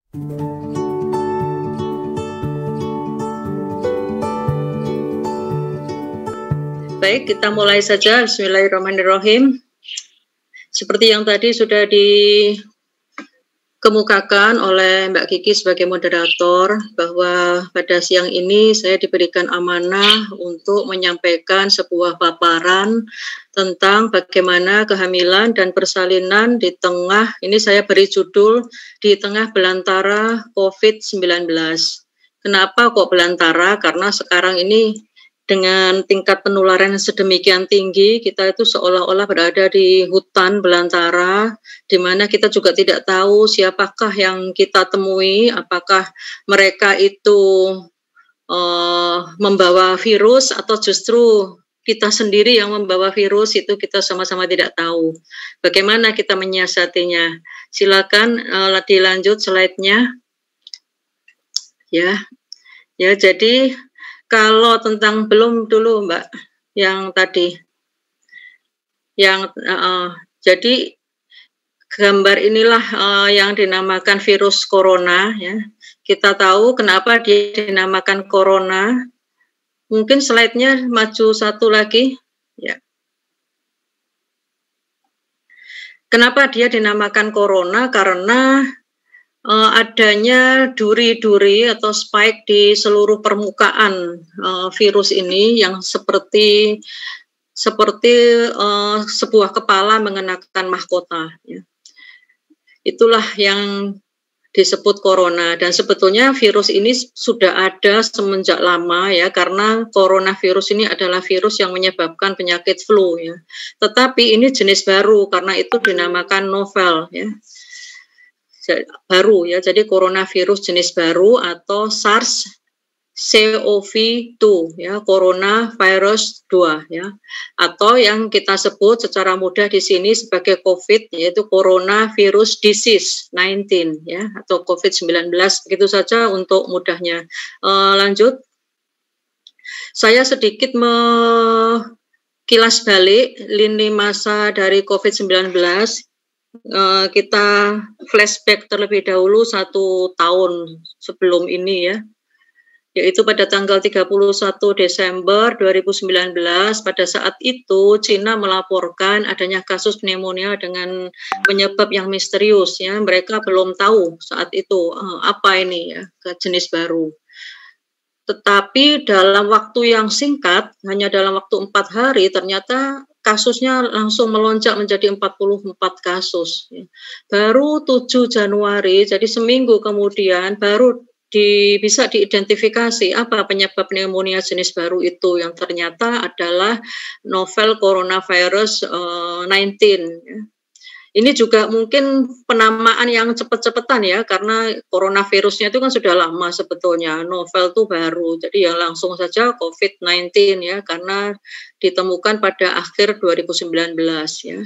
Baik, kita mulai saja. Bismillahirrahmanirrahim. Seperti yang tadi sudah dikemukakan oleh Mbak Kiki sebagai moderator, bahwa pada siang ini saya diberikan amanah untuk menyampaikan sebuah paparan tentang bagaimana kehamilan dan persalinan di tengah, ini saya beri judul, di tengah belantara COVID-19. Kenapa kok belantara? Karena sekarang ini dengan tingkat penularan yang sedemikian tinggi, kita itu seolah-olah berada di hutan belantara, di mana kita juga tidak tahu siapakah yang kita temui, apakah mereka itu membawa virus atau justru kita sendiri yang membawa virus, itu kita sama-sama tidak tahu. Bagaimana kita menyiasatinya? Silakan dilanjut slide-nya. Ya, jadi kalau tentang belum dulu Mbak, yang tadi, yang jadi gambar inilah yang dinamakan virus corona. Ya, kita tahu kenapa dia dinamakan corona. Mungkin slide-nya maju satu lagi. Ya. Kenapa dia dinamakan corona? Karena adanya duri-duri atau spike di seluruh permukaan virus ini yang seperti sebuah kepala mengenakan mahkota. Ya. Itulah yang disebut corona, dan sebetulnya virus ini sudah ada semenjak lama ya, karena coronavirus ini adalah virus yang menyebabkan penyakit flu ya. Tetapi ini jenis baru karena itu dinamakan novel ya. Baru ya, jadi coronavirus jenis baru atau SARS-CoV-2 ya, coronavirus 2 ya, atau yang kita sebut secara mudah di sini sebagai COVID, yaitu coronavirus disease 19 ya, atau COVID-19. Begitu saja untuk mudahnya. Lanjut, saya sedikit kilas balik lini masa dari COVID-19. Kita flashback terlebih dahulu 1 tahun sebelum ini ya, yaitu pada tanggal 31 Desember 2019. Pada saat itu Cina melaporkan adanya kasus pneumonia dengan penyebab yang misterius ya. Mereka belum tahu saat itu apa ini ya, jenis baru. Tetapi dalam waktu yang singkat, hanya dalam waktu 4 hari, ternyata kasusnya langsung melonjak menjadi 44 kasus. Baru 7 Januari, jadi seminggu kemudian, baru bisa diidentifikasi apa penyebab pneumonia jenis baru itu, yang ternyata adalah novel coronavirus 19. Ini juga mungkin penamaan yang cepat-cepatan ya, karena coronavirusnya itu kan sudah lama sebetulnya, novel itu baru, jadi ya langsung saja COVID-19 ya, karena ditemukan pada akhir 2019 ya.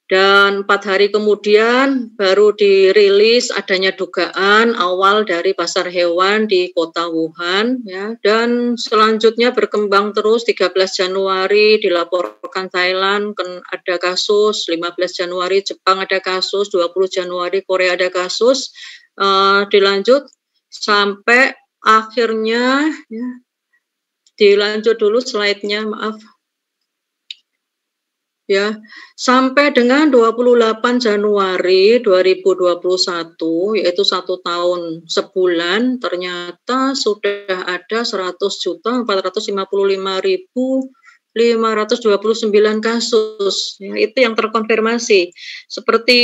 Dan 4 hari kemudian baru dirilis adanya dugaan awal dari pasar hewan di kota Wuhan ya, dan selanjutnya berkembang terus. 13 Januari dilaporkan Thailand ada kasus, 15 Januari Jepang ada kasus, 20 Januari Korea ada kasus, dilanjut sampai akhirnya ya, dilanjut dulu slide-nya, maaf. Ya, sampai dengan 28 Januari 2021, yaitu 1 tahun sebulan, ternyata sudah ada 100.455.529 kasus. Ya, itu yang terkonfirmasi. Seperti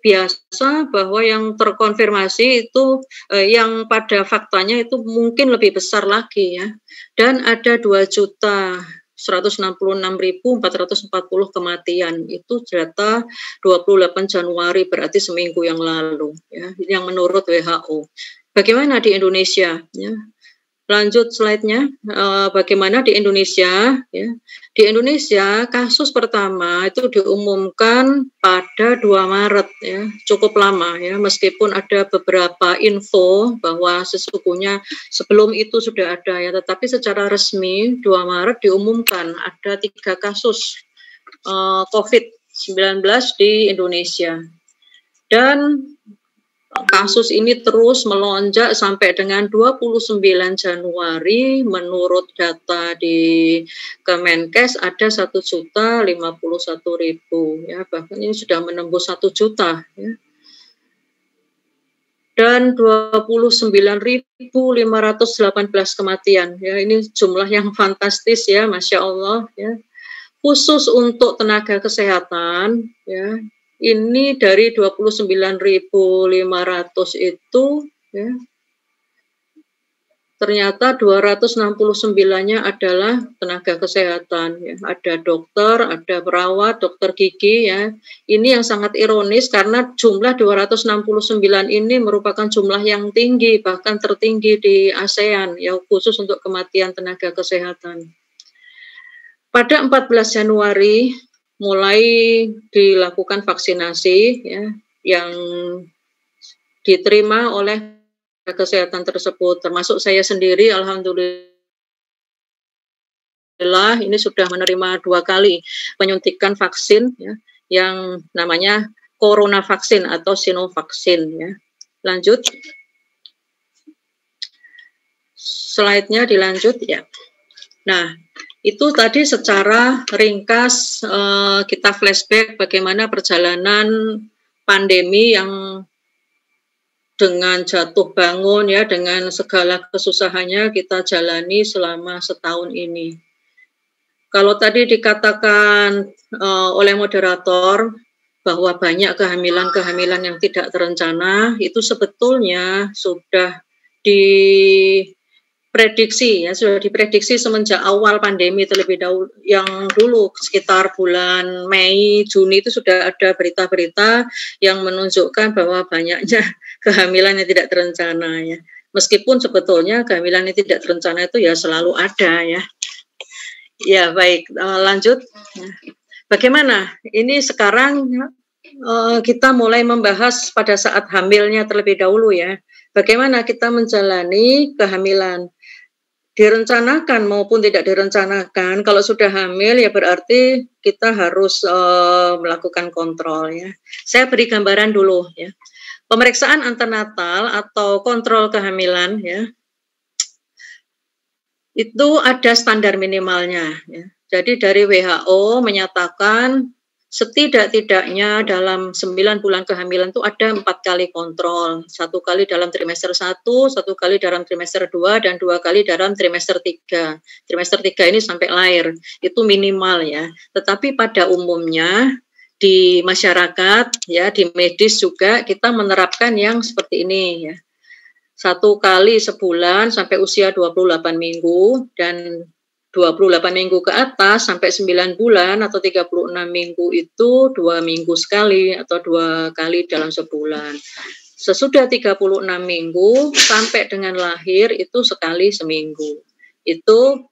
biasa bahwa yang terkonfirmasi itu yang pada faktanya itu mungkin lebih besar lagi ya. Dan ada 2.166.440 kematian. Itu data 28 Januari, berarti seminggu yang lalu ya, yang menurut WHO. Bagaimana di Indonesia ya? Lanjut slide-nya. Bagaimana di Indonesia ya? Di Indonesia kasus pertama itu diumumkan pada 2 Maret ya, cukup lama ya, meskipun ada beberapa info bahwa sesungguhnya sebelum itu sudah ada ya, tetapi secara resmi 2 Maret diumumkan ada 3 kasus COVID-19 di Indonesia. Dan kasus ini terus melonjak sampai dengan 29 Januari. Menurut data di Kemenkes ada 1.051.000 ya, bahkan ini sudah menembus 1 juta ya. Dan 29.518 kematian ya, ini jumlah yang fantastis ya, Masya Allah ya. Khusus untuk tenaga kesehatan ya, ini dari 29.500 itu ya, ternyata 269-nya adalah tenaga kesehatan ya. Ada dokter, ada perawat, dokter gigi ya. Ini yang sangat ironis karena jumlah 269 ini merupakan jumlah yang tinggi, bahkan tertinggi di ASEAN ya, khusus untuk kematian tenaga kesehatan. Pada 14 Januari mulai dilakukan vaksinasi ya, yang diterima oleh kesehatan tersebut, termasuk saya sendiri. Alhamdulillah ini sudah menerima 2 kali penyuntikan vaksin ya, yang namanya corona vaksin atau Sinovaksin ya. Lanjut, slide-nya dilanjut ya. Nah, itu tadi secara ringkas kita flashback bagaimana perjalanan pandemi yang dengan jatuh bangun ya, dengan segala kesusahannya kita jalani selama setahun ini. Kalau tadi dikatakan oleh moderator bahwa banyak kehamilan-kehamilan yang tidak terencana, itu sebetulnya sudah sudah diprediksi semenjak awal pandemi terlebih dahulu. Yang dulu sekitar bulan Mei, Juni itu sudah ada berita-berita yang menunjukkan bahwa banyaknya kehamilan yang tidak terencana ya. Meskipun sebetulnya kehamilan yang tidak terencana itu ya selalu ada ya. Ya baik, lanjut. Bagaimana? Ini sekarang kita mulai membahas pada saat hamilnya terlebih dahulu ya. Bagaimana kita menjalani kehamilan, direncanakan maupun tidak direncanakan. Kalau sudah hamil ya berarti kita harus melakukan kontrol ya. Saya beri gambaran dulu ya. Pemeriksaan antenatal atau kontrol kehamilan ya, itu ada standar minimalnya ya. Jadi dari WHO menyatakan setidak-tidaknya dalam 9 bulan kehamilan itu ada 4 kali kontrol. 1 kali dalam trimester 1, 1 kali dalam trimester 2, dan 2 kali dalam trimester 3. Trimester 3 ini sampai lahir, itu minimal ya. Tetapi pada umumnya di masyarakat ya, di medis juga kita menerapkan yang seperti ini ya. 1 kali sebulan sampai usia 28 minggu, dan 28 minggu ke atas sampai 9 bulan atau 36 minggu itu 2 minggu sekali atau 2 kali dalam sebulan. Sesudah 36 minggu sampai dengan lahir itu sekali seminggu. Itu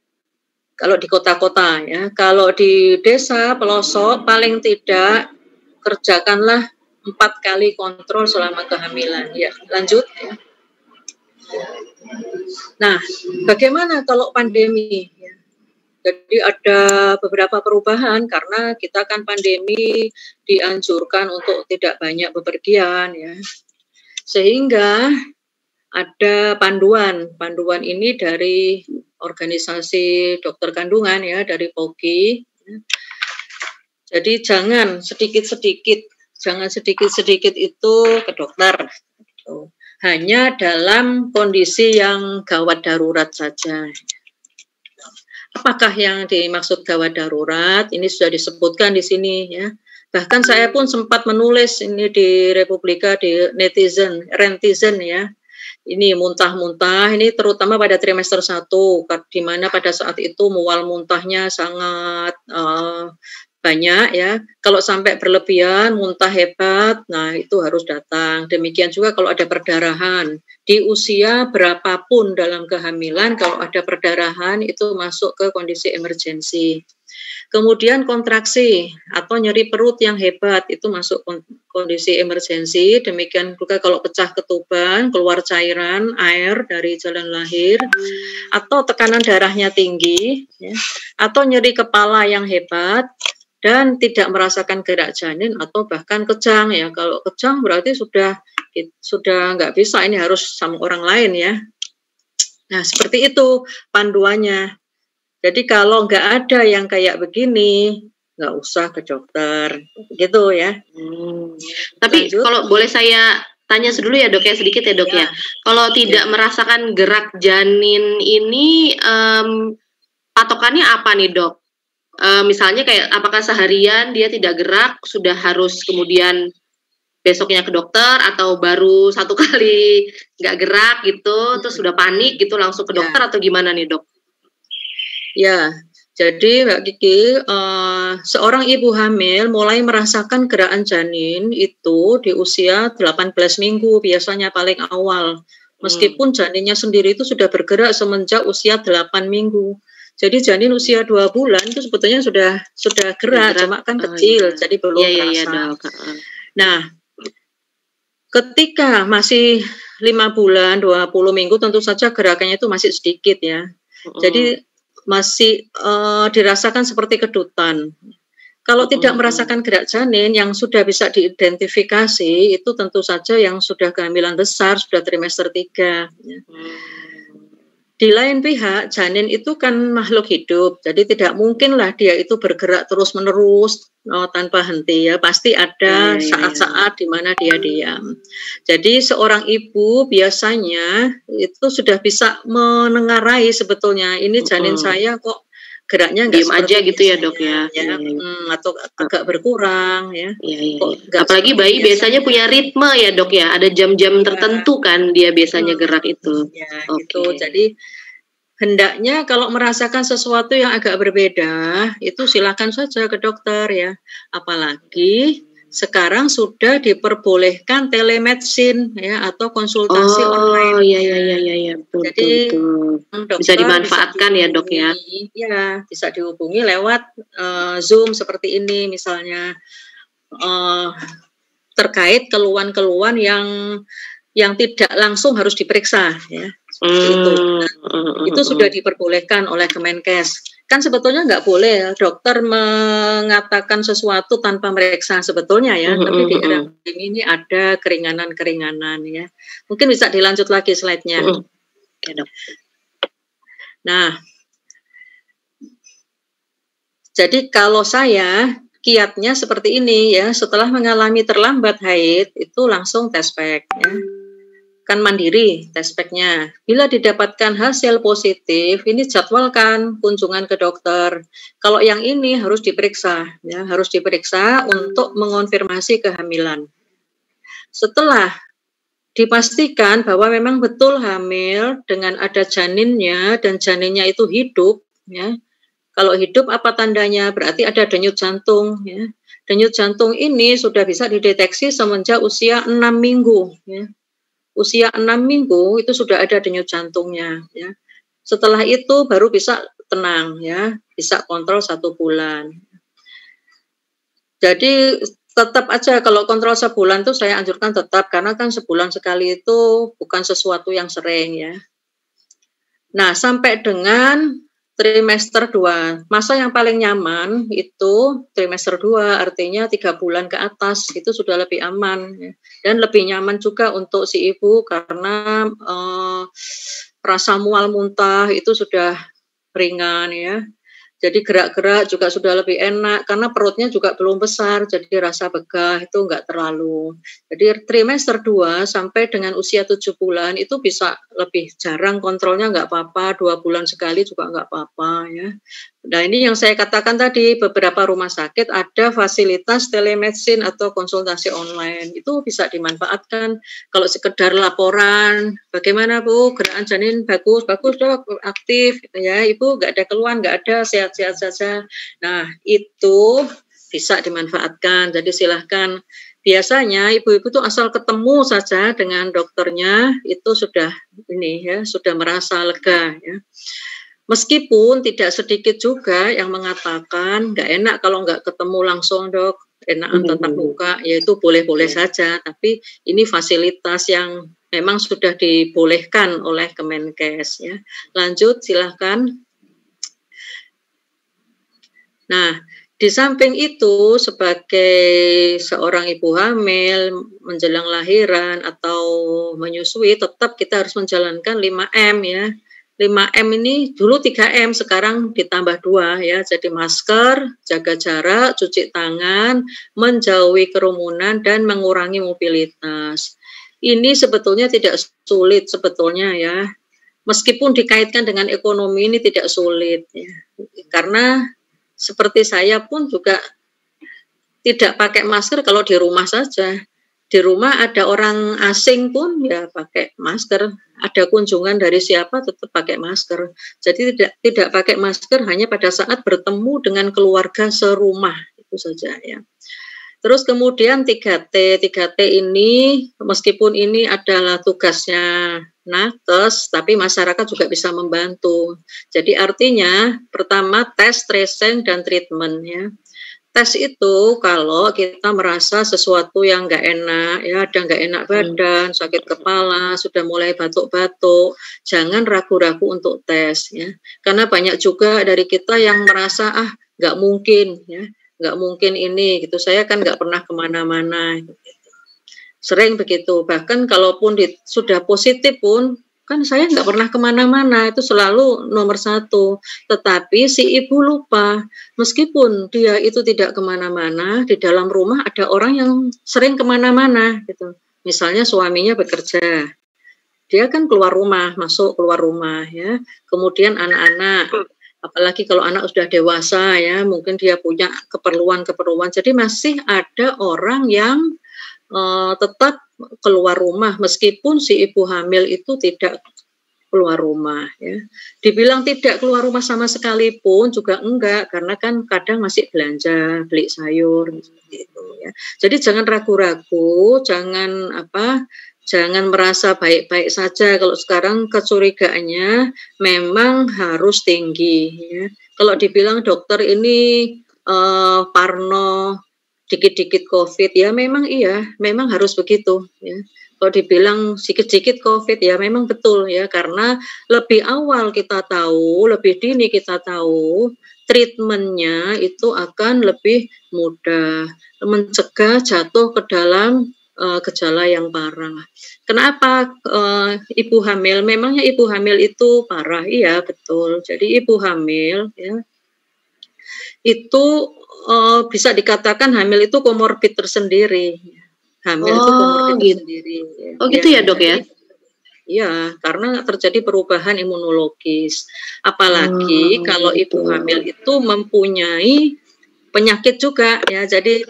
kalau di kota-kota ya. Kalau di desa pelosok paling tidak kerjakanlah 4 kali kontrol selama kehamilan ya. Lanjut ya. Nah, bagaimana kalau pandemi ya? Jadi ada beberapa perubahan karena kita kan pandemi dianjurkan untuk tidak banyak bepergian ya. Sehingga ada panduan ini dari organisasi dokter kandungan ya, dari POGI. Jadi jangan sedikit-sedikit itu ke dokter. Hanya dalam kondisi yang gawat darurat saja. Apakah yang dimaksud gawat darurat? Ini sudah disebutkan di sini ya. Bahkan saya pun sempat menulis ini di Republika, di netizen ya. Ini muntah-muntah, ini terutama pada trimester 1, di mana pada saat itu mual muntahnya sangat banyak ya. Kalau sampai berlebihan, muntah hebat, nah itu harus datang. Demikian juga kalau ada perdarahan. Di usia berapapun dalam kehamilan, kalau ada perdarahan itu masuk ke kondisi emergensi. Kemudian kontraksi atau nyeri perut yang hebat itu masuk kondisi emergensi. Demikian juga kalau pecah ketuban, keluar cairan air dari jalan lahir, atau tekanan darahnya tinggi, ya, atau nyeri kepala yang hebat, dan tidak merasakan gerak janin atau bahkan kejang ya. Kalau kejang berarti sudah sudah nggak bisa, ini harus sama orang lain ya. Nah, seperti itu panduannya. Jadi kalau nggak ada yang kayak begini, nggak usah ke dokter, gitu ya. Tapi kalau boleh saya tanya dulu ya dok ya, sedikit ya dok ya. Kalau tidak merasakan gerak janin ini, patokannya apa nih dok? Misalnya kayak apakah seharian dia tidak gerak, sudah harus kemudian besoknya ke dokter, atau baru 1 kali nggak gerak gitu, terus sudah panik gitu langsung ke dokter, atau gimana nih dok? Ya, jadi Mbak Kiki, seorang ibu hamil mulai merasakan gerakan janin itu di usia 18 minggu biasanya paling awal. Meskipun janinnya sendiri itu sudah bergerak semenjak usia 8 minggu. Jadi janin usia 2 bulan itu sebetulnya sudah gerak, cuma kan kecil, jadi belum terasa. Nah, ketika masih 5 bulan, 20 minggu tentu saja gerakannya itu masih sedikit ya. Jadi masih dirasakan seperti kedutan. Kalau tidak merasakan gerak janin yang sudah bisa diidentifikasi, itu tentu saja yang sudah kehamilan besar, sudah trimester 3. Ya. Di lain pihak, janin itu kan makhluk hidup, jadi tidak mungkinlah dia itu bergerak terus-menerus tanpa henti ya. Pasti ada saat-saat di mana dia diam. Jadi seorang ibu biasanya itu sudah bisa menengarai sebetulnya ini janin saya kok geraknya nggak aja gitu ya dok ya, atau agak berkurang ya. Apalagi bayi biasanya punya ritme ya dok ya, ada jam-jam tertentu kan dia biasanya gerak itu. Gitu. Jadi hendaknya kalau merasakan sesuatu yang agak berbeda itu silakan saja ke dokter ya. Apalagi sekarang sudah diperbolehkan telemedicine ya, atau konsultasi online. Iya, betul. Jadi betul. Bisa dimanfaatkan ya dok ya. Iya, bisa dihubungi lewat Zoom seperti ini misalnya, terkait keluhan-keluhan yang tidak langsung harus diperiksa ya. Itu. Itu sudah diperbolehkan oleh Kemenkes. Kan sebetulnya nggak boleh dokter mengatakan sesuatu tanpa meriksa sebetulnya ya, tapi di era ini ada keringanan-keringanan ya. Mungkin bisa dilanjut lagi slide-nya. Nah, jadi kalau saya kiatnya seperti ini ya, setelah mengalami terlambat haid itu langsung tes pack ya. Kan mandiri tes pack-nya. Bila didapatkan hasil positif, ini jadwalkan kunjungan ke dokter. Kalau yang ini harus diperiksa, ya, harus diperiksa untuk mengonfirmasi kehamilan. Setelah dipastikan bahwa memang betul hamil dengan ada janinnya dan janinnya itu hidup, ya. Kalau hidup apa tandanya? Berarti ada denyut jantung, ya. Denyut jantung ini sudah bisa dideteksi semenjak usia 6 minggu, ya. Usia 6 minggu itu sudah ada denyut jantungnya ya. Setelah itu baru bisa tenang ya, bisa kontrol 1 bulan. Jadi tetap aja kalau kontrol sebulan tuh saya anjurkan tetap, karena kan sebulan sekali itu bukan sesuatu yang sering ya. Nah, sampai dengan trimester 2, masa yang paling nyaman itu trimester 2, artinya 3 bulan ke atas itu sudah lebih aman ya. Dan lebih nyaman juga untuk si ibu karena rasa mual muntah itu sudah ringan ya. Jadi gerak-gerak juga sudah lebih enak karena perutnya juga belum besar, jadi rasa begah itu enggak terlalu. Jadi trimester 2 sampai dengan usia 7 bulan itu bisa lebih jarang kontrolnya, enggak apa-apa, 2 bulan sekali juga enggak apa-apa ya. Nah, ini yang saya katakan tadi, beberapa rumah sakit ada fasilitas telemedicine atau konsultasi online. Itu bisa dimanfaatkan. Kalau sekedar laporan, bagaimana Bu, gerakan janin bagus Dok, aktif ya, Ibu enggak ada keluhan, enggak ada, sehat-sehat saja. Nah, itu bisa dimanfaatkan. Jadi silahkan. Biasanya ibu-ibu tuh asal ketemu saja dengan dokternya itu sudah ini ya, sudah merasa lega ya. Meskipun tidak sedikit juga yang mengatakan nggak enak kalau nggak ketemu langsung dok, enakan tatap muka, yaitu boleh-boleh saja, tapi ini fasilitas yang memang sudah dibolehkan oleh Kemenkes ya. Lanjut silahkan. Nah, Di samping itu, sebagai seorang ibu hamil menjelang lahiran atau menyusui, tetap kita harus menjalankan 5M ya. 5M ini dulu 3M, sekarang ditambah 2 ya. Jadi masker, jaga jarak, cuci tangan, menjauhi kerumunan, dan mengurangi mobilitas. Ini sebetulnya tidak sulit sebetulnya ya. Meskipun dikaitkan dengan ekonomi ini tidak sulit ya. Karena seperti saya pun juga tidak pakai masker kalau di rumah saja. Di rumah ada orang asing pun ya pakai masker. Ada kunjungan dari siapa tetap pakai masker. Jadi tidak pakai masker hanya pada saat bertemu dengan keluarga serumah, itu saja ya. Terus kemudian 3T. 3T ini meskipun ini adalah tugasnya nakes, tapi masyarakat juga bisa membantu. Jadi artinya pertama tes, tracing, dan treatment ya. Tes itu kalau kita merasa sesuatu yang nggak enak, ya ada nggak enak badan, sakit kepala, sudah mulai batuk-batuk, jangan ragu-ragu untuk tes ya. Karena banyak juga dari kita yang merasa nggak mungkin ya, nggak mungkin ini gitu. Saya kan nggak pernah kemana-mana. Gitu. Sering begitu. Bahkan kalaupun sudah positif pun kan saya nggak pernah kemana-mana, itu selalu nomor 1. Tetapi si ibu lupa, meskipun dia itu tidak kemana-mana, di dalam rumah ada orang yang sering kemana-mana gitu. Misalnya suaminya bekerja, dia kan keluar rumah, masuk keluar rumah ya. Kemudian anak-anak, apalagi kalau anak sudah dewasa ya, mungkin dia punya keperluan-keperluan. Jadi masih ada orang yang tetap keluar rumah meskipun si ibu hamil itu tidak keluar rumah ya. Dibilang tidak keluar rumah sama sekali pun juga enggak, karena kan kadang masih belanja, beli sayur gitu ya. Jadi jangan ragu-ragu, jangan merasa baik-baik saja. Kalau sekarang kecurigaannya memang harus tinggi ya. Kalau dibilang dokter ini parno dikit-dikit COVID, ya memang iya, memang harus begitu ya. Kalau dibilang sedikit-sedikit COVID, ya memang betul ya, karena lebih awal kita tahu, lebih dini kita tahu, treatmentnya itu akan lebih mudah, mencegah jatuh ke dalam gejala yang parah. Kenapa ibu hamil? Memangnya ibu hamil itu parah? Iya betul. Jadi ibu hamil ya itu bisa dikatakan hamil itu komorbid tersendiri. Hamil itu komorbid tersendiri. Oh gitu ya dok ya? Iya, karena terjadi perubahan imunologis. Apalagi kalau ibu hamil itu mempunyai penyakit juga ya. Jadi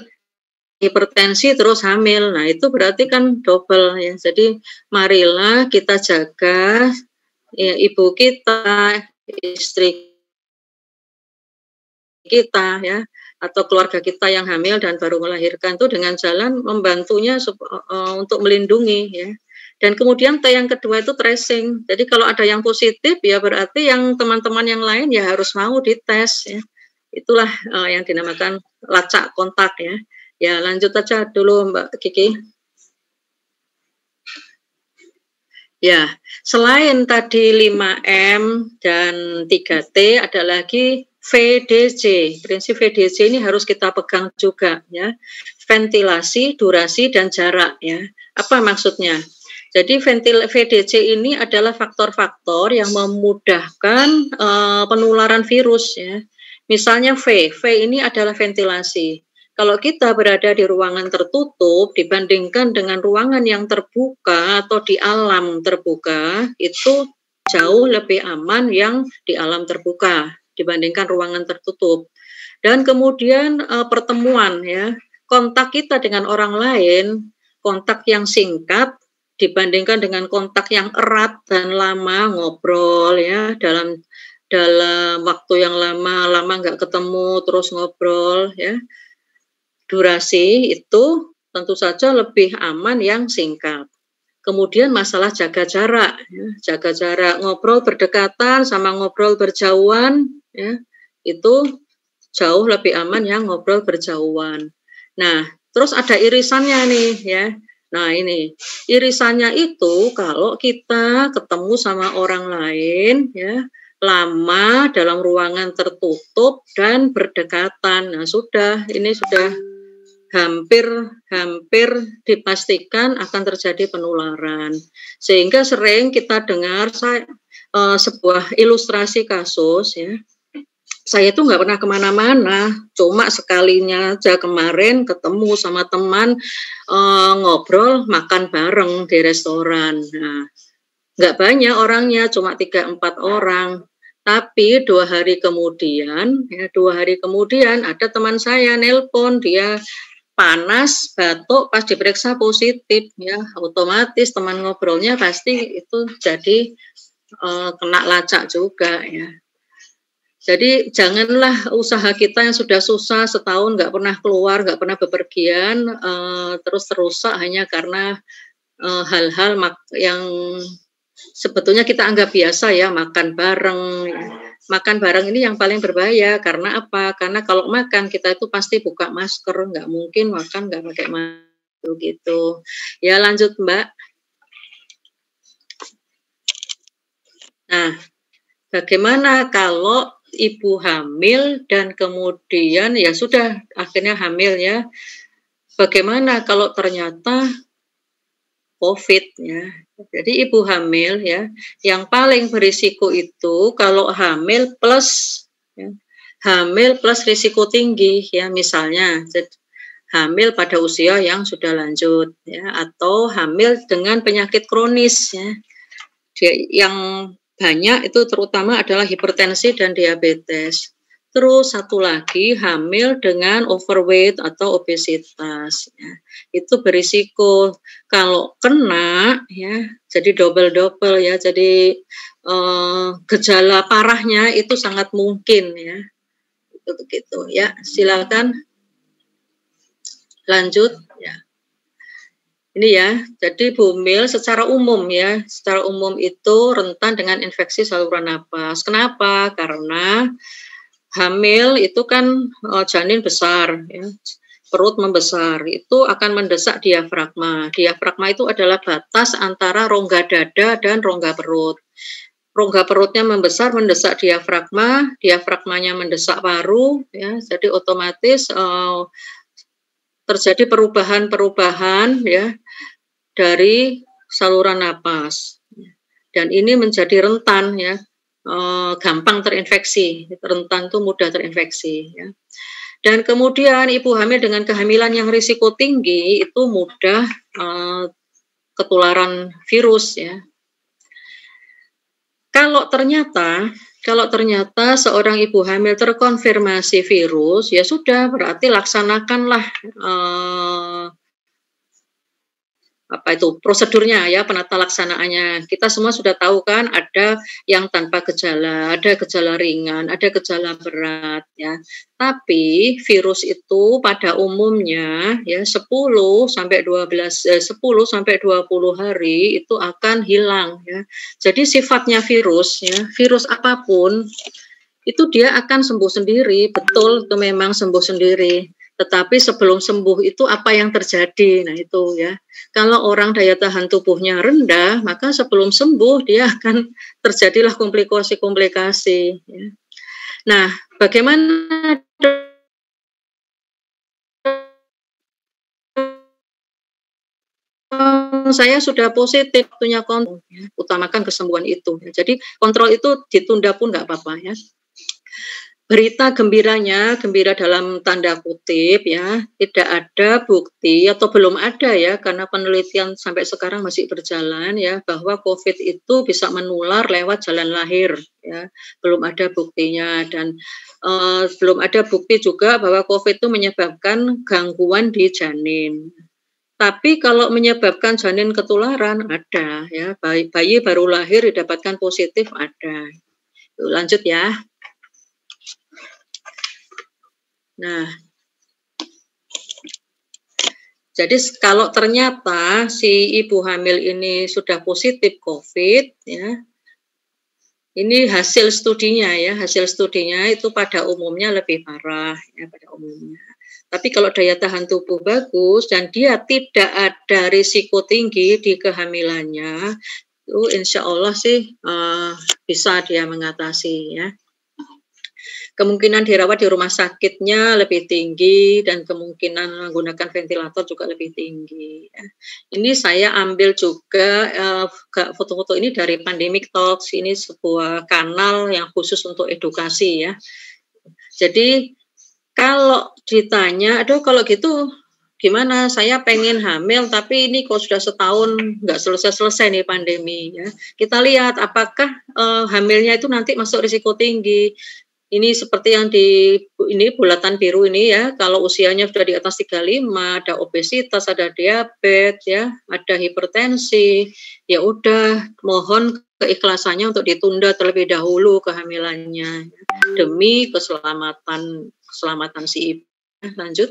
hipertensi terus hamil. Nah, itu berarti kan double ya. Jadi marilah kita jaga ya, ibu kita, istri kita ya, atau keluarga kita yang hamil dan baru melahirkan itu dengan jalan membantunya untuk melindungi ya. Dan kemudian yang kedua itu tracing. Jadi kalau ada yang positif ya berarti yang teman-teman yang lain ya harus mau dites ya. Itulah yang dinamakan lacak kontak ya. Ya lanjut aja dulu Mbak Kiki. Ya, selain tadi 5M dan 3T ada lagi VDC. Prinsip VDC ini harus kita pegang juga ya. Ventilasi, durasi, dan jarak ya. Apa maksudnya? Jadi VDC ini adalah faktor-faktor yang memudahkan penularan virus ya. Misalnya V ini adalah ventilasi. Kalau kita berada di ruangan tertutup dibandingkan dengan ruangan yang terbuka atau di alam terbuka, itu jauh lebih aman yang di alam terbuka dibandingkan ruangan tertutup. Dan kemudian pertemuan ya, kontak kita dengan orang lain, kontak yang singkat dibandingkan dengan kontak yang erat dan lama ngobrol ya, dalam waktu yang lama nggak ketemu terus ngobrol ya. Durasi itu tentu saja lebih aman yang singkat. Kemudian masalah jaga jarak, ya. Jaga jarak, ngobrol berdekatan sama ngobrol berjauhan, ya, itu jauh lebih aman yang ngobrol berjauhan. Nah, terus ada irisannya nih, ya. Nah ini irisannya itu kalau kita ketemu sama orang lain, ya, lama dalam ruangan tertutup dan berdekatan. Nah, ini sudah hampir dipastikan akan terjadi penularan. Sehingga sering kita dengar sebuah ilustrasi kasus ya. Saya itu nggak pernah kemana-mana, cuma sekalinya aja kemarin ketemu sama teman ngobrol makan bareng di restoran. Nah, nggak banyak orangnya, cuma 3-4 orang. Tapi 2 hari kemudian ada teman saya nelpon, dia panas, batuk, pas diperiksa positif ya, otomatis teman ngobrolnya pasti itu jadi kena lacak juga ya. Jadi janganlah usaha kita yang sudah susah setahun nggak pernah keluar, nggak pernah bepergian, terus rusak hanya karena hal-hal yang sebetulnya kita anggap biasa ya, makan bareng. Makan bareng ini yang paling berbahaya, karena apa? Karena kalau makan kita itu pasti buka masker, nggak mungkin makan nggak pakai masker gitu. Ya lanjut Mbak. Nah, bagaimana kalau ibu hamil dan kemudian ya sudah akhirnya hamil ya. Bagaimana kalau ternyata COVID ya. Jadi ibu hamil ya, yang paling berisiko itu kalau hamil plus risiko tinggi ya, misalnya hamil pada usia yang sudah lanjut ya, atau hamil dengan penyakit kronis ya. Yang banyak itu terutama adalah hipertensi dan diabetes. Terus satu lagi hamil dengan overweight atau obesitas ya. Itu berisiko kalau kena ya, jadi double ya. Jadi gejala parahnya itu sangat mungkin ya. Itu begitu ya. Silakan lanjut ya. Ini ya, jadi bumil secara umum ya, secara umum itu rentan dengan infeksi saluran napas. Kenapa? Karena hamil itu kan janin besar, ya, perut membesar, itu akan mendesak diafragma. Diafragma itu adalah batas antara rongga dada dan rongga perut. Rongga perutnya membesar, mendesak diafragma, diafragmanya mendesak paru, ya, jadi otomatis terjadi perubahan ya dari saluran napas, dan ini menjadi rentan ya, gampang terinfeksi, rentan itu mudah terinfeksi ya. Dan kemudian ibu hamil dengan kehamilan yang risiko tinggi itu mudah ketularan virus ya. Kalau ternyata seorang ibu hamil terkonfirmasi virus, ya sudah, berarti laksanakanlah prosedurnya ya, penata laksanaannya. Kita semua sudah tahu kan, ada yang tanpa gejala, ada gejala ringan, ada gejala berat ya. Tapi virus itu pada umumnya ya 10 sampai 20 hari itu akan hilang ya. Jadi sifatnya virus ya, virus apapun itu dia akan sembuh sendiri, betul itu memang sembuh sendiri. Tetapi sebelum sembuh itu apa yang terjadi? Nah itu ya, kalau orang daya tahan tubuhnya rendah, maka sebelum sembuh dia akan terjadilah komplikasi-komplikasi. Ya. Nah, bagaimana saya sudah positif, punya kontrol, ya, utamakan kesembuhan itu. Ya. Jadi kontrol itu ditunda pun nggak apa-apa ya. Berita gembiranya, gembira dalam tanda kutip ya, tidak ada bukti atau belum ada ya, karena penelitian sampai sekarang masih berjalan ya, bahwa COVID itu bisa menular lewat jalan lahir ya, belum ada buktinya. Dan belum ada bukti juga bahwa COVID itu menyebabkan gangguan di janin. Tapi kalau menyebabkan janin ketularan ada ya, bayi baru lahir didapatkan positif ada. Lanjut ya. Nah, jadi kalau ternyata si ibu hamil ini sudah positif COVID, ya, ini hasil studinya ya, hasil studinya itu pada umumnya lebih parah ya, pada umumnya. Tapi kalau daya tahan tubuh bagus dan dia tidak ada risiko tinggi di kehamilannya, insya Allah sih bisa dia mengatasi ya. Kemungkinan dirawat di rumah sakitnya lebih tinggi dan kemungkinan menggunakan ventilator juga lebih tinggi. Ya. Ini saya ambil juga foto-foto ini dari Pandemic Talks. Ini sebuah kanal yang khusus untuk edukasi ya. Jadi kalau ditanya, aduh kalau gitu gimana? Saya pengen hamil tapi ini kok sudah setahun nggak selesai-selesai nih pandemi ya. Kita lihat apakah hamilnya itu nanti masuk risiko tinggi. Ini seperti yang di ini bulatan biru ini ya, kalau usianya sudah di atas 35, ada obesitas, ada diabetes ya, ada hipertensi, ya udah mohon keikhlasannya untuk ditunda terlebih dahulu kehamilannya demi keselamatan si ibu. Lanjut.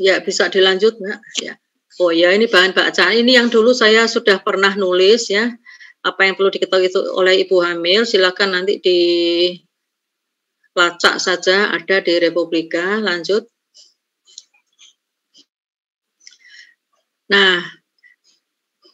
Ya, bisa dilanjut, Mbak. Ya. Oh ya, ini bahan bacaan. Ini yang dulu saya sudah pernah nulis ya. Apa yang perlu diketahui itu oleh ibu hamil, silakan nanti dilacak saja, ada di Republika. Lanjut. Nah,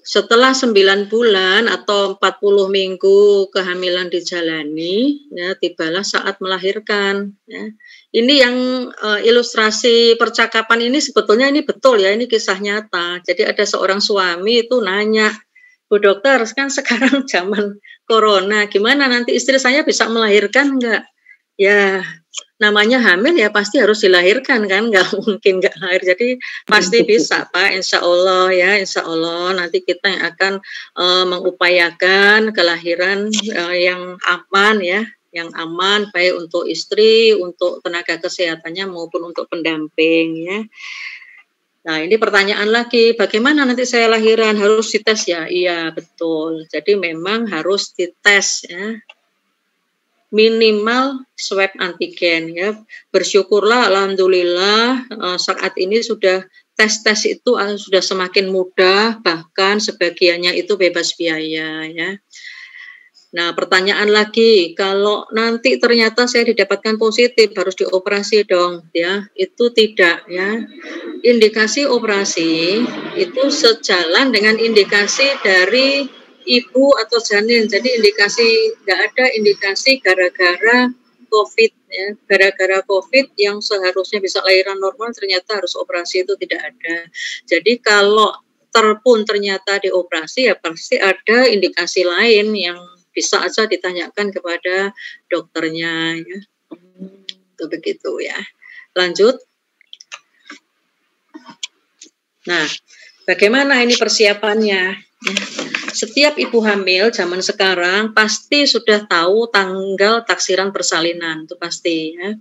setelah 9 bulan atau 40 minggu kehamilan dijalani, ya, tibalah saat melahirkan. Ya. Ini yang ilustrasi percakapan ini sebetulnya ini betul ya, ini kisah nyata. Jadi ada seorang suami itu nanya, Bu dokter, kan sekarang zaman corona, gimana nanti istri saya bisa melahirkan enggak? Ya, namanya hamil ya pasti harus dilahirkan kan, nggak mungkin nggak lahir. Jadi pasti bisa Pak, insya Allah ya, insya Allah nanti kita yang akan mengupayakan kelahiran yang aman ya, yang aman baik untuk istri, untuk tenaga kesehatannya maupun untuk pendamping ya. Nah, ini pertanyaan lagi, bagaimana nanti saya lahiran? Harus dites ya? Iya, betul. Jadi memang harus dites ya. Minimal swab antigen ya. Bersyukurlah, alhamdulillah saat ini sudah tes-tes itu sudah semakin mudah, bahkan sebagiannya itu bebas biaya ya. Nah, pertanyaan lagi, kalau nanti ternyata saya didapatkan positif, harus dioperasi dong, ya? Itu tidak, ya. Indikasi operasi itu sejalan dengan indikasi dari ibu atau janin. Jadi nggak ada indikasi gara-gara COVID, ya. Gara-gara COVID yang seharusnya bisa lahiran normal, ternyata harus operasi, itu tidak ada. Jadi kalau ternyata dioperasi, ya pasti ada indikasi lain yang bisa aja ditanyakan kepada dokternya ya. Itu begitu ya. Lanjut. Nah, bagaimana ini persiapannya? Setiap ibu hamil zaman sekarang pasti sudah tahu tanggal taksiran persalinan, itu pasti ya.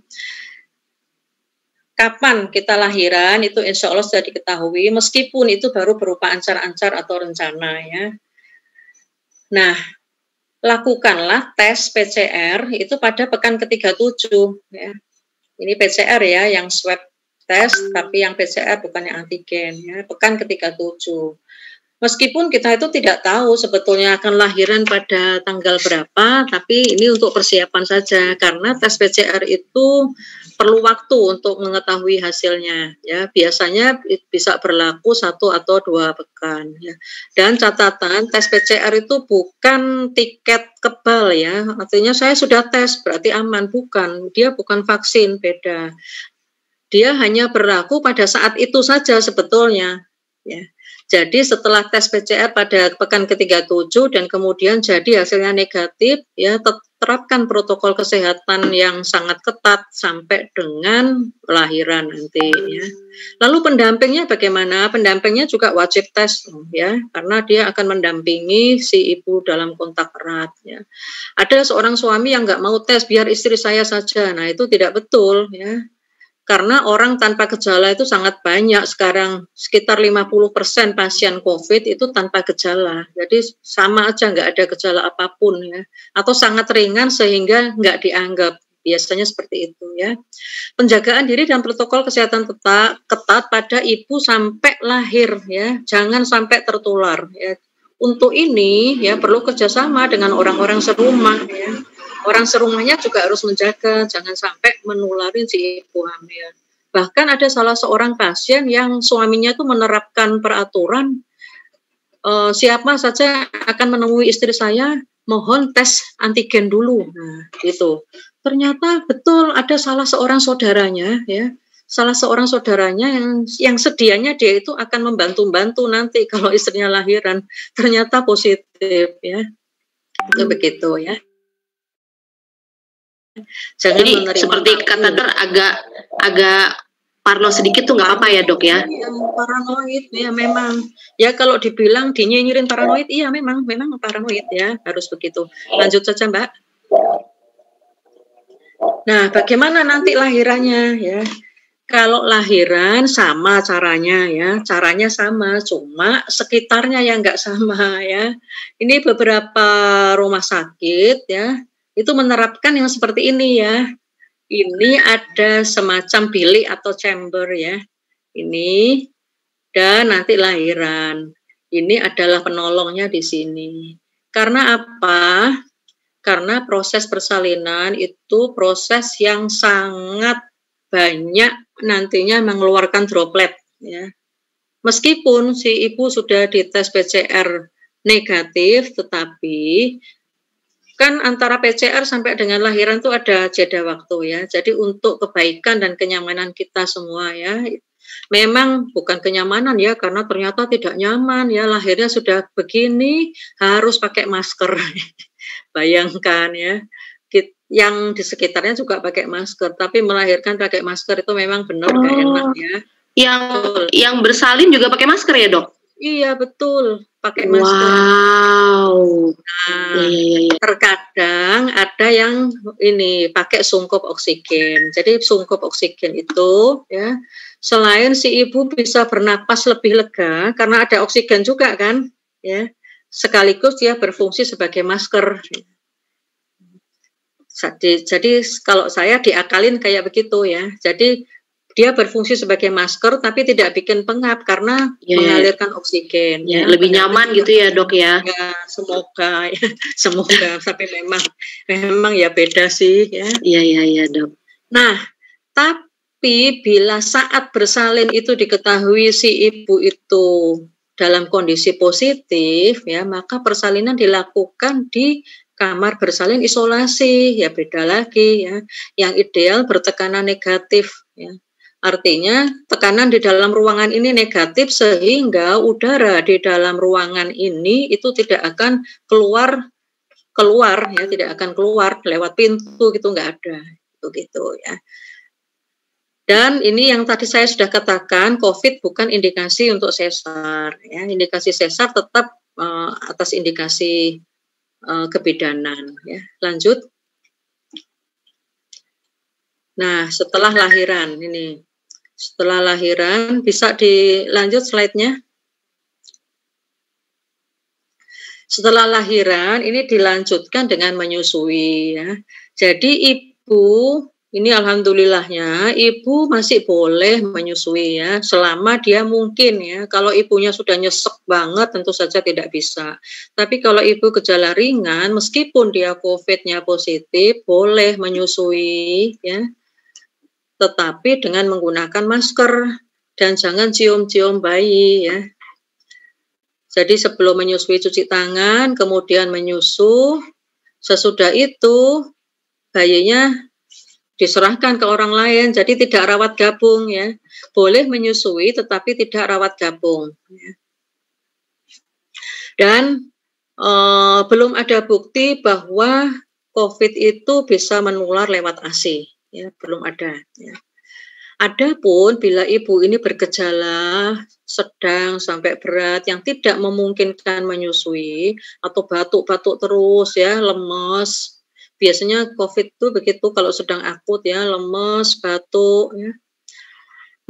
Kapan kita lahiran itu insya Allah sudah diketahui, meskipun itu baru berupa ancar-ancar atau rencana ya. Nah, lakukanlah tes PCR itu pada pekan ke-37 ya. Ini PCR ya, yang swab test, tapi yang PCR bukan yang antigen ya, pekan ke-37. Meskipun kita itu tidak tahu sebetulnya akan lahiran pada tanggal berapa, tapi ini untuk persiapan saja karena tes PCR itu perlu waktu untuk mengetahui hasilnya ya. Biasanya bisa berlaku 1 atau 2 pekan ya. Dan catatan tes PCR itu bukan tiket kebal ya. Artinya saya sudah tes berarti aman, bukan. Dia bukan vaksin, beda. Dia hanya berlaku pada saat itu saja sebetulnya ya. Jadi setelah tes PCR pada pekan ke-37 dan kemudian jadi hasilnya negatif, ya terapkan protokol kesehatan yang sangat ketat sampai dengan lahiran nanti ya. Lalu pendampingnya bagaimana? Pendampingnya juga wajib tes ya, karena dia akan mendampingi si ibu dalam kontak erat ya. Ada seorang suami yang nggak mau tes, biar istri saya saja. Nah, itu tidak betul ya. Karena orang tanpa gejala itu sangat banyak sekarang, sekitar 50% pasien COVID itu tanpa gejala. Jadi sama aja nggak ada gejala apapun ya, atau sangat ringan sehingga nggak dianggap. Biasanya seperti itu ya. Penjagaan diri dan protokol kesehatan ketat pada ibu sampai lahir ya, jangan sampai tertular ya. Untuk ini ya perlu kerjasama dengan orang-orang serumah ya. Orang serumahnya juga harus menjaga, jangan sampai menularin si ibu hamil. Bahkan ada salah seorang pasien yang suaminya itu menerapkan peraturan, siapa saja akan menemui istri saya, mohon tes antigen dulu. Nah, itu. Ternyata betul ada salah seorang saudaranya ya, salah seorang saudaranya yang sedianya dia itu akan membantu-bantu nanti kalau istrinya lahiran, ternyata positif ya. Itu begitu ya. Jangan jadi seperti kata dokter agak parno sedikit tuh nggak apa-apa ya dok ya? Paranoid ya memang. Ya kalau dibilang dinyinyirin paranoid, iya memang paranoid ya, harus begitu. Lanjut saja Mbak. Nah, bagaimana nanti lahirannya ya? Kalau lahiran sama caranya ya, caranya sama, cuma sekitarnya yang nggak sama ya. Ini beberapa rumah sakit ya, itu menerapkan yang seperti ini ya. Ini ada semacam bilik atau chamber ya. Ini dan nanti lahiran. Ini adalah penolongnya di sini. Karena apa? Karena proses persalinan itu proses yang sangat banyak nantinya mengeluarkan droplet ya. Meskipun si ibu sudah dites PCR negatif, tetapi kan antara PCR sampai dengan lahiran itu ada jeda waktu ya. Jadi untuk kebaikan dan kenyamanan kita semua ya, memang bukan kenyamanan ya, karena ternyata tidak nyaman ya, lahirnya sudah begini harus pakai masker. Bayangkan ya, yang di sekitarnya juga pakai masker, tapi melahirkan pakai masker itu memang benar gak enak ya. Yang bersalin juga pakai masker ya dok? Iya betul, pakai masker. Wow. Nah, terkadang ada yang ini pakai sungkup oksigen. Jadi sungkup oksigen itu ya, selain si ibu bisa bernapas lebih lega karena ada oksigen juga kan, ya. Sekaligus dia berfungsi sebagai masker. Jadi kalau saya diakalin kayak begitu ya. Jadi dia berfungsi sebagai masker tapi tidak bikin pengap karena mengalirkan oksigen. Ya, lebih nyaman gitu ya dok ya. Ya semoga ya, semoga. Tapi memang ya beda sih ya. Iya dok. Nah tapi bila saat bersalin itu diketahui si ibu itu dalam kondisi positif ya, maka persalinan dilakukan di kamar bersalin isolasi, ya beda lagi ya. Yang ideal bertekanan negatif ya. Artinya tekanan di dalam ruangan ini negatif sehingga udara di dalam ruangan ini itu tidak akan keluar ya, tidak akan keluar lewat pintu gitu, nggak ada gitu ya. Dan ini yang tadi saya sudah katakan, COVID bukan indikasi untuk sesar ya. Indikasi sesar tetap atas indikasi kebidanan ya. Lanjut. Nah, setelah lahiran ini. Setelah lahiran bisa dilanjut slide-nya. Setelah lahiran ini dilanjutkan dengan menyusui ya. Jadi ibu ini alhamdulillahnya ibu masih boleh menyusui ya, selama dia mungkin ya. Kalau ibunya sudah nyesek banget tentu saja tidak bisa. Tapi kalau ibu gejala ringan meskipun dia COVID-nya positif boleh menyusui ya. Tetapi dengan menggunakan masker dan jangan cium-cium bayi ya. Jadi sebelum menyusui cuci tangan, kemudian menyusu. Sesudah itu bayinya diserahkan ke orang lain, jadi tidak rawat gabung ya. Boleh menyusui tetapi tidak rawat gabung. Dan belum ada bukti bahwa COVID itu bisa menular lewat ASI. Ya, belum ada. Ya. Adapun bila ibu ini bergejala sedang sampai berat yang tidak memungkinkan menyusui atau batuk-batuk terus ya, lemes. Biasanya COVID itu begitu kalau sedang akut ya, lemes, batuk ya.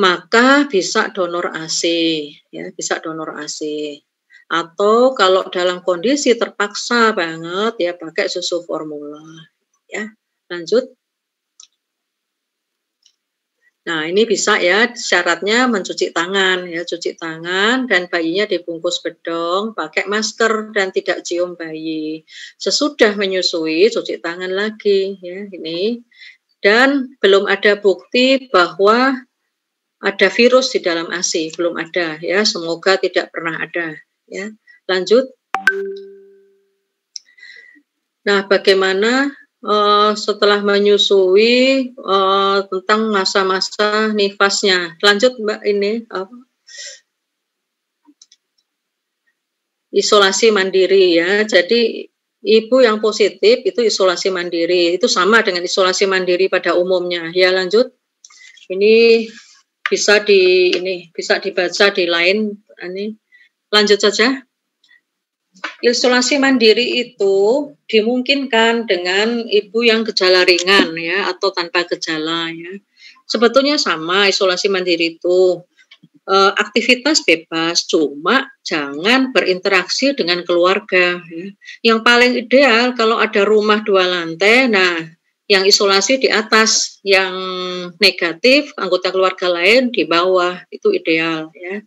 Maka bisa donor ASI ya, bisa donor ASI. Atau kalau dalam kondisi terpaksa banget ya pakai susu formula ya. Lanjut. Nah, ini bisa ya, syaratnya mencuci tangan ya, cuci tangan dan bayinya dibungkus bedong, pakai masker dan tidak cium bayi. Sesudah menyusui, cuci tangan lagi ya, ini. Dan belum ada bukti bahwa ada virus di dalam ASI, belum ada ya, semoga tidak pernah ada ya. Lanjut. Nah, bagaimana setelah menyusui tentang masa-masa nifasnya? Lanjut Mbak, ini isolasi mandiri ya. Jadi ibu yang positif itu isolasi mandiri, itu sama dengan isolasi mandiri pada umumnya. Ya, lanjut. Ini bisa dibaca di lain ini. Lanjut saja. Isolasi mandiri itu dimungkinkan dengan ibu yang gejala ringan ya atau tanpa gejala ya. Sebetulnya sama isolasi mandiri itu aktivitas bebas, cuma jangan berinteraksi dengan keluarga ya. Yang paling ideal kalau ada rumah 2 lantai, nah yang isolasi di atas, yang negatif anggota keluarga lain di bawah, itu ideal ya.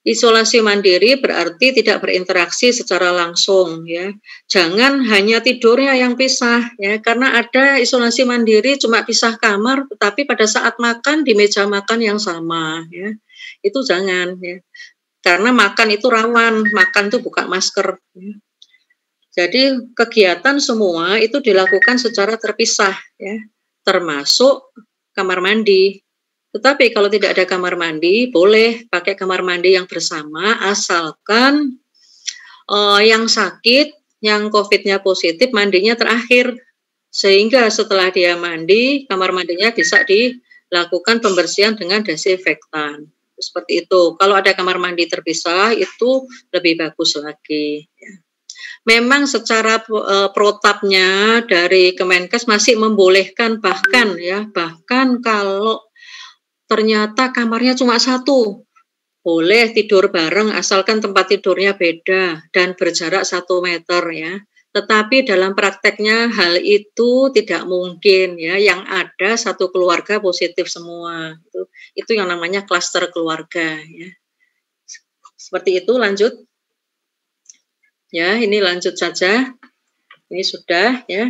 Isolasi mandiri berarti tidak berinteraksi secara langsung ya. Jangan hanya tidurnya yang pisah ya, karena ada isolasi mandiri cuma pisah kamar tetapi pada saat makan di meja makan yang sama ya. Itu jangan ya. Karena makan itu rawan, makan itu buka masker ya. Jadi kegiatan semua itu dilakukan secara terpisah ya, termasuk kamar mandi. Tetapi kalau tidak ada kamar mandi, boleh pakai kamar mandi yang bersama, asalkan yang sakit, yang COVID-nya positif, mandinya terakhir. Sehingga setelah dia mandi, kamar mandinya bisa dilakukan pembersihan dengan desinfektan. Seperti itu. Kalau ada kamar mandi terpisah, itu lebih bagus lagi. Memang secara protapnya dari Kemenkes masih membolehkan bahkan kalau ternyata kamarnya cuma 1, boleh tidur bareng asalkan tempat tidurnya beda dan berjarak 1 meter ya. Tetapi dalam prakteknya hal itu tidak mungkin ya. Yang ada satu keluarga positif semua. Itu yang namanya klaster keluarga ya. Seperti itu. Lanjut. Ya, ini lanjut saja. Ini sudah ya.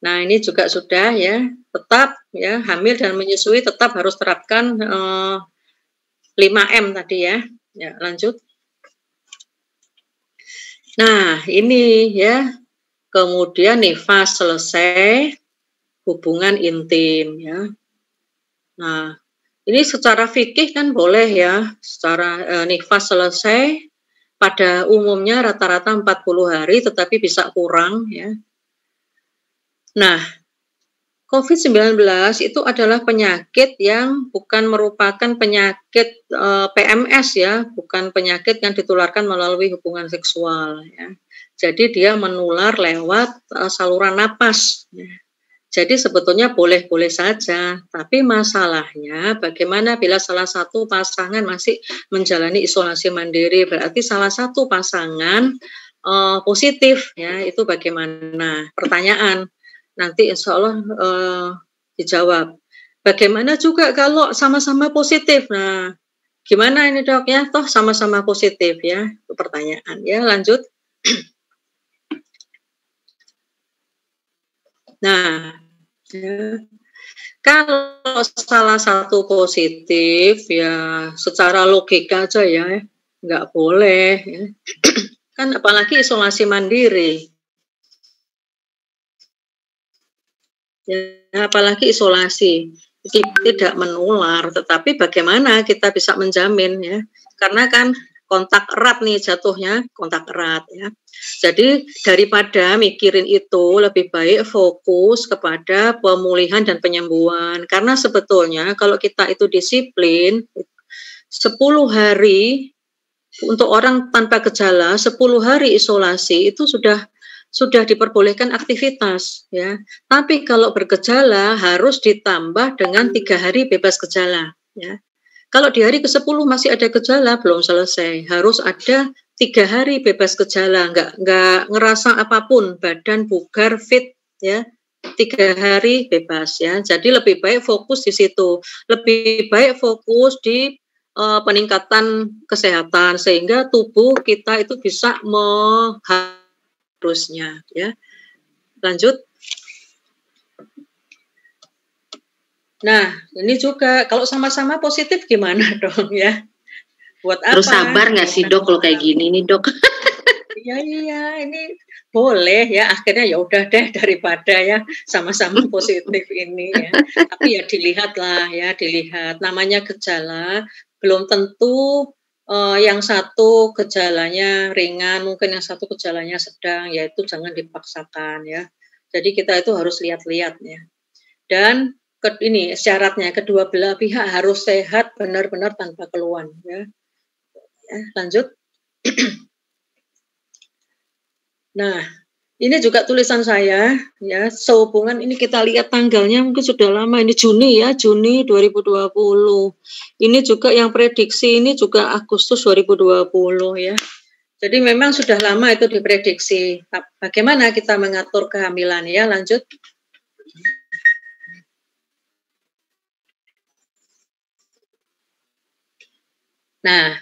Nah, ini juga sudah ya. Tetap ya, hamil dan menyusui tetap harus terapkan 5M tadi ya. Ya, lanjut. Nah, ini ya. Kemudian nifas selesai, hubungan intim ya. Nah, ini secara fikih kan boleh ya. Secara nifas selesai, pada umumnya rata-rata 40 hari tetapi bisa kurang ya. Nah, COVID-19 itu adalah penyakit yang bukan merupakan penyakit PMS ya, bukan penyakit yang ditularkan melalui hubungan seksual ya. Jadi dia menular lewat saluran napas ya. Jadi sebetulnya boleh-boleh saja, tapi masalahnya bagaimana bila salah satu pasangan masih menjalani isolasi mandiri, berarti salah satu pasangan positif ya, itu bagaimana? Pertanyaan. Nanti insya Allah dijawab. Bagaimana juga kalau sama-sama positif? Nah, gimana ini dok ya? Toh sama-sama positif ya? Itu pertanyaan ya. Lanjut. Nah, ya. Kalau salah satu positif ya secara logika aja ya, nggak boleh ya. Kan apalagi isolasi mandiri. Ya, apalagi isolasi tidak menular, tetapi bagaimana kita bisa menjamin ya? Karena kan kontak erat nih jatuhnya, kontak erat ya. Jadi daripada mikirin itu lebih baik fokus kepada pemulihan dan penyembuhan. Karena sebetulnya kalau kita itu disiplin 10 hari untuk orang tanpa gejala, 10 hari isolasi itu sudah diperbolehkan aktivitas ya. Tapi kalau bergejala harus ditambah dengan 3 hari bebas gejala ya. Kalau di hari ke-10 masih ada gejala belum selesai, harus ada 3 hari bebas gejala, nggak ngerasa apapun, badan bugar, fit ya. 3 hari bebas ya. Jadi lebih baik fokus di situ. Lebih baik fokus di peningkatan kesehatan sehingga tubuh kita itu bisa harusnya ya. Lanjut. Nah, ini juga kalau sama-sama positif gimana dong ya? Buat apa? Terus sabar nggak sih dok kalau kayak gini nih dok? Iya, ini boleh ya. Akhirnya ya udah deh daripada ya sama-sama positif ini ya. Tapi ya dilihatlah ya, dilihat. Namanya gejala belum tentu yang satu gejalanya ringan, mungkin yang satu gejalanya sedang, yaitu jangan dipaksakan ya. Jadi kita itu harus lihat-lihat ya. Dan ini syaratnya kedua belah pihak harus sehat benar-benar tanpa keluhan ya. Lanjut. Nah, ini juga tulisan saya ya, sehubungan ini kita lihat tanggalnya mungkin sudah lama, ini Juni ya, Juni 2020. Ini juga yang prediksi ini juga Agustus 2020 ya. Jadi memang sudah lama itu diprediksi. Bagaimana kita mengatur kehamilan ya, lanjut. Nah,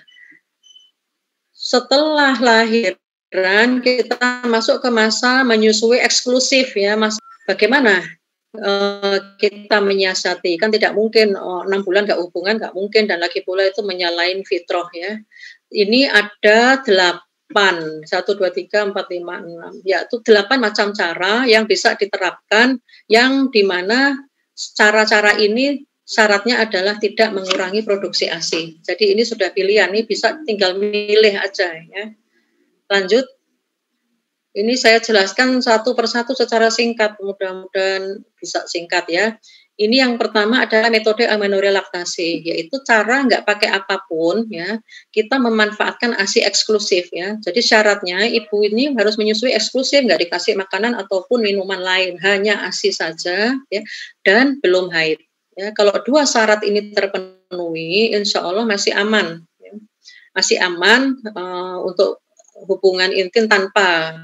setelah lahiran kita masuk ke masa menyusui eksklusif ya, Mas. Bagaimana kita menyiasati? Kan tidak mungkin 6 bulan nggak hubungan, nggak mungkin, dan lagi pula itu menyalahin fitrah ya. Ini ada 8, 1, 2, 3, 4, 5, 6, yaitu 8 macam cara yang bisa diterapkan, yang dimana cara-cara ini syaratnya adalah tidak mengurangi produksi ASI. Jadi ini sudah pilihan, ini bisa tinggal milih aja ya. Lanjut. Ini saya jelaskan satu persatu secara singkat, mudah-mudahan bisa singkat ya. Ini yang pertama adalah metode amenorrhea laktasi, yaitu cara nggak pakai apapun ya, kita memanfaatkan ASI eksklusif ya. Jadi syaratnya ibu ini harus menyusui eksklusif, nggak dikasih makanan ataupun minuman lain, hanya ASI saja ya, dan belum haid. Ya, kalau dua syarat ini terpenuhi, insya Allah masih aman, ya. Masih aman untuk hubungan intim tanpa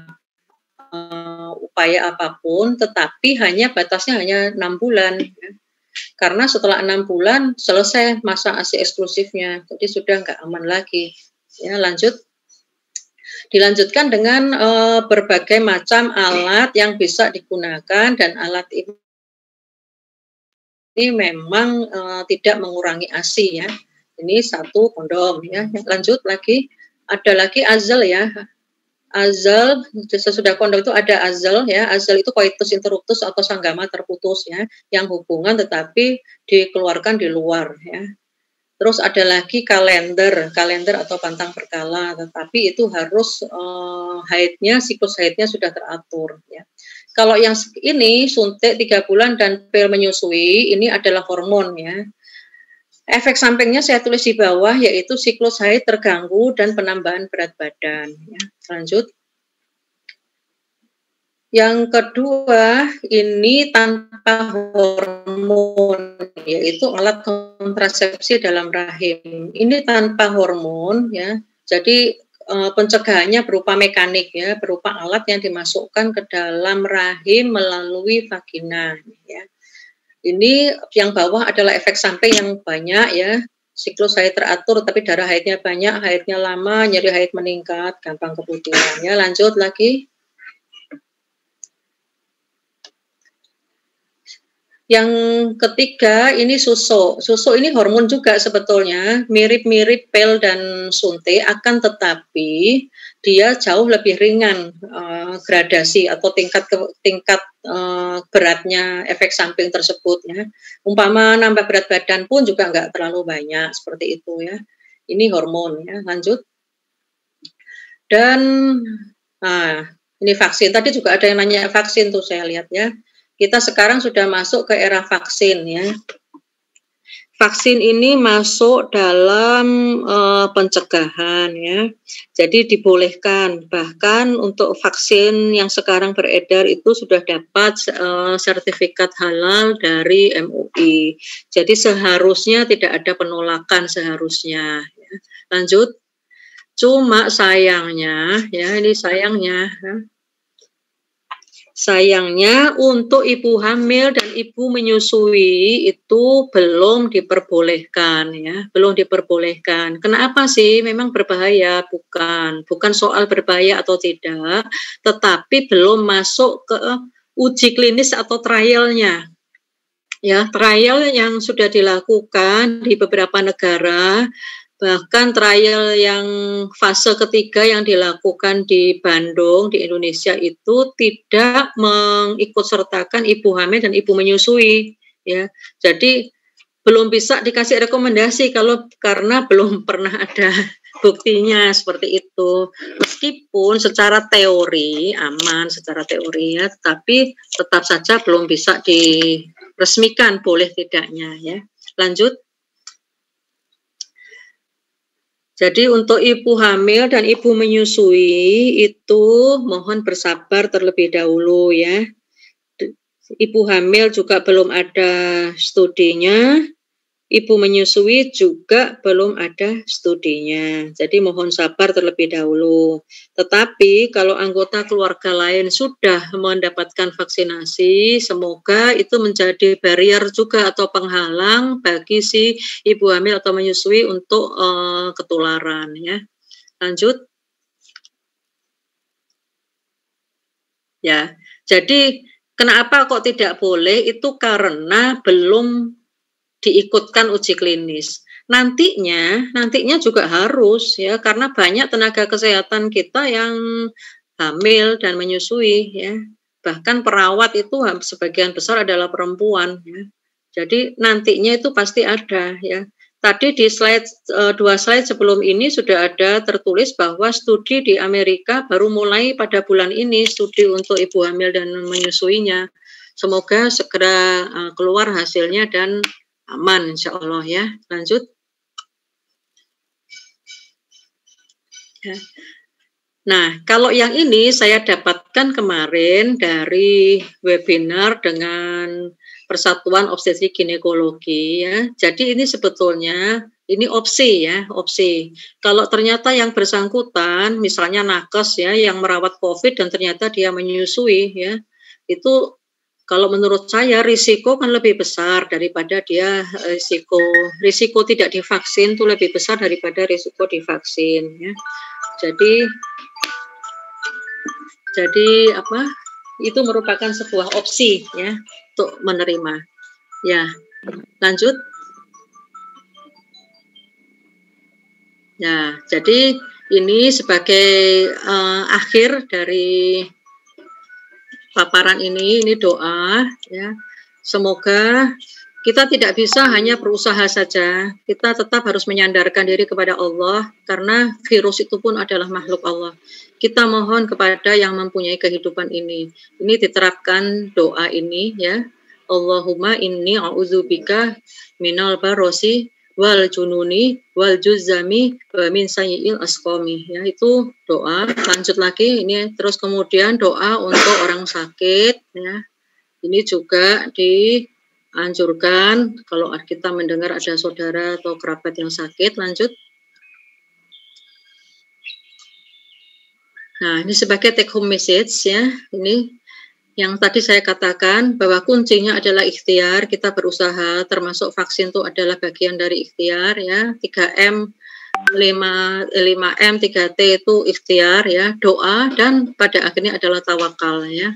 upaya apapun, tetapi batasnya hanya 6 bulan. Ya. Karena setelah 6 bulan selesai masa ASI eksklusifnya, jadi sudah nggak aman lagi. Ya, lanjut. Dilanjutkan dengan berbagai macam alat yang bisa digunakan, dan alat ini memang tidak mengurangi ASI ya. Ini satu kondom ya. Lanjut lagi, ada lagi azal ya. Azal, sesudah kondom itu ada azal ya. Azal itu coitus interruptus atau sanggama terputus ya, yang hubungan tetapi dikeluarkan di luar ya. Terus ada lagi kalender atau pantang berkala, tetapi itu harus siklus haidnya sudah teratur ya. Kalau yang ini suntik 3 bulan dan pil menyusui, ini adalah hormon ya. Efek sampingnya saya tulis di bawah, yaitu siklus haid terganggu dan penambahan berat badan ya. Lanjut. Yang kedua, ini tanpa hormon, yaitu alat kontrasepsi dalam rahim. Ini tanpa hormon ya. Jadi pencegahannya berupa mekanik ya, berupa alat yang dimasukkan ke dalam rahim melalui vagina ya. Ini yang bawah adalah efek samping yang banyak ya. Siklus haid teratur tapi darah haidnya banyak, haidnya lama, nyeri haid meningkat, gampang keputihan ya. Lanjut lagi. Yang ketiga ini susu. Susu ini hormon juga sebetulnya, mirip-mirip pil dan suntik, akan tetapi dia jauh lebih ringan gradasi atau tingkat beratnya efek samping tersebut ya. Umpama nambah berat badan pun juga nggak terlalu banyak seperti itu ya. Ini hormon ya. Lanjut. Dan ini vaksin. Tadi juga ada yang nanya vaksin tuh, saya lihat ya. Kita sekarang sudah masuk ke era vaksin ya. Vaksin ini masuk dalam pencegahan ya. Jadi dibolehkan, bahkan untuk vaksin yang sekarang beredar itu sudah dapat sertifikat halal dari MUI. Jadi seharusnya tidak ada penolakan seharusnya ya. Lanjut. Cuma sayangnya ya, ini sayangnya ya. Sayangnya untuk ibu hamil dan ibu menyusui itu belum diperbolehkan ya, belum diperbolehkan. Kenapa sih? Memang berbahaya, bukan soal berbahaya atau tidak, tetapi belum masuk ke uji klinis atau trialnya. Ya, trial yang sudah dilakukan di beberapa negara, bahkan trial yang fase ketiga yang dilakukan di Bandung, di Indonesia itu tidak mengikutsertakan ibu hamil dan ibu menyusui, ya. Jadi belum bisa dikasih rekomendasi karena belum pernah ada buktinya seperti itu. Meskipun secara teori aman, secara teori ya, tapi tetap saja belum bisa diresmikan boleh tidaknya ya. Lanjut. Jadi untuk ibu hamil dan ibu menyusui itu mohon bersabar terlebih dahulu ya. Ibu hamil juga belum ada studinya, ibu menyusui juga belum ada studinya. Jadi mohon sabar terlebih dahulu. Tetapi kalau anggota keluarga lain sudah mendapatkan vaksinasi, semoga itu menjadi barrier juga atau penghalang bagi si ibu hamil atau menyusui untuk ketularan ya. Lanjut. Ya. Jadi kenapa kok tidak boleh? Itu karena belum diikutkan uji klinis. Nantinya juga harus ya, karena banyak tenaga kesehatan kita yang hamil dan menyusui ya. Bahkan perawat itu sebagian besar adalah perempuan ya. Jadi nantinya itu pasti ada ya. Tadi di dua slide sebelum ini sudah ada tertulis bahwa studi di Amerika baru mulai pada bulan ini, studi untuk ibu hamil dan menyusuinya. Semoga segera keluar hasilnya dan aman insya Allah ya. Lanjut. Ya. Nah, kalau yang ini saya dapatkan kemarin dari webinar dengan Persatuan Obstetrik Ginekologi ya. Jadi ini sebetulnya ini opsi ya, opsi. Kalau ternyata yang bersangkutan misalnya nakes ya yang merawat COVID dan ternyata dia menyusui ya, itu kalau menurut saya risiko kan lebih besar daripada dia risiko tidak divaksin itu lebih besar daripada risiko divaksin ya. Jadi apa? Itu merupakan sebuah opsi ya untuk menerima. Ya, lanjut. Ya, jadi ini sebagai akhir dari paparan ini doa ya. Semoga kita tidak bisa hanya berusaha saja. Kita tetap harus menyandarkan diri kepada Allah karena virus itu pun adalah makhluk Allah. Kita mohon kepada yang mempunyai kehidupan ini. Ini diterapkan doa ini ya. Allahumma inni a'udzubika minal barosi wal jununi wal juzami wa min sayyi'il asqami. Ya, itu doa. Lanjut lagi ini terus kemudian doa untuk orang sakit ya. Ini juga dianjurkan kalau kita mendengar ada saudara atau kerabat yang sakit. Lanjut. Nah, ini sebagai take home message ya. Ini yang tadi saya katakan bahwa kuncinya adalah ikhtiar, kita berusaha, termasuk vaksin itu adalah bagian dari ikhtiar ya. 3M, 5M, 3T itu ikhtiar ya, doa dan pada akhirnya adalah tawakal ya.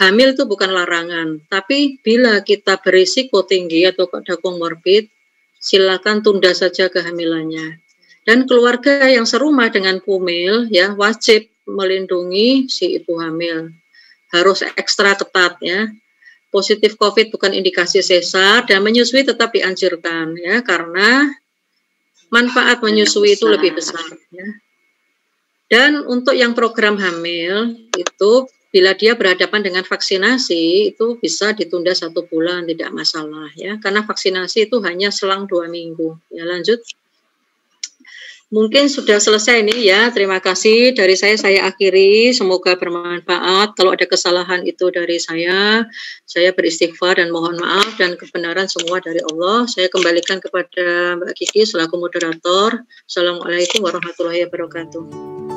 Hamil itu bukan larangan, tapi bila kita berisiko tinggi atau ada komorbid, silakan tunda saja kehamilannya. Dan keluarga yang serumah dengan pumil ya wajib melindungi si ibu hamil. Harus ekstra ketat ya. Positif COVID bukan indikasi sesar dan menyusui tetap dianjurkan ya karena manfaat menyusui itu lebih besar ya. Dan untuk yang program hamil itu bila dia berhadapan dengan vaksinasi itu bisa ditunda 1 bulan tidak masalah ya karena vaksinasi itu hanya selang 2 minggu ya. Lanjut. Mungkin sudah selesai nih ya, terima kasih dari saya akhiri, semoga bermanfaat. Kalau ada kesalahan itu dari saya beristighfar dan mohon maaf dan kebenaran semua dari Allah. Saya kembalikan kepada Mbak Kiki selaku moderator. Assalamualaikum warahmatullahi wabarakatuh.